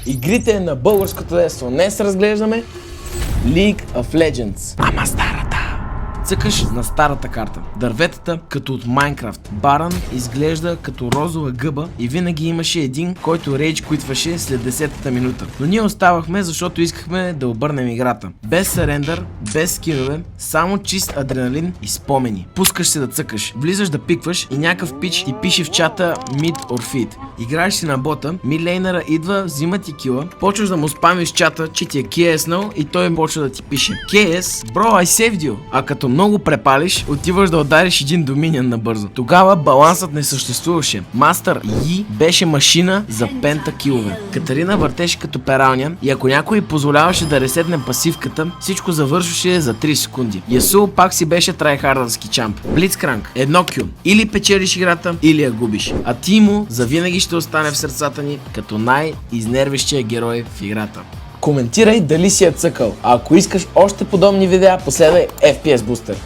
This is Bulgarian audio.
Игрите на българското детство. Днес разглеждаме League of Legends. Ама старата. Цъкаш на старата карта. Дърветата, като от Майнкрафт. Баран изглежда като розова гъба и винаги имаше един, който рейдж квитваше след 10-та минута. Но ние оставахме, защото искахме да обърнем играта. Без сарендър, без скинове, само чист адреналин и спомени. Пускаш се да цъкаш, влизаш да пикваш и някакъв пич ти пише в чата mid or feed. Играеш си на бота, мидлейнера идва, взима ти кила, почваш да му спамиш чата, че ти е KS-нал и той почва да ти пише KS, bro, I saved you. А като много препалиш, отиваш да удариш един доминион набързо. Тогава балансът не съществуваше. Мастър Yi беше машина за пента килове. Катарина въртеше като пералня и ако някой позволяваше да ресетне пасивката, всичко завършваше за 3 секунди. Ясул пак си беше трайхардърски чамп. Блицкранк, едно кю. Или печелиш играта, или я губиш. А Тимо завинаги ще остане в сърцата ни като най-изнервящия герой в играта. Коментирай дали си я цъкал, а ако искаш още подобни видеа, последвай FPS Booster.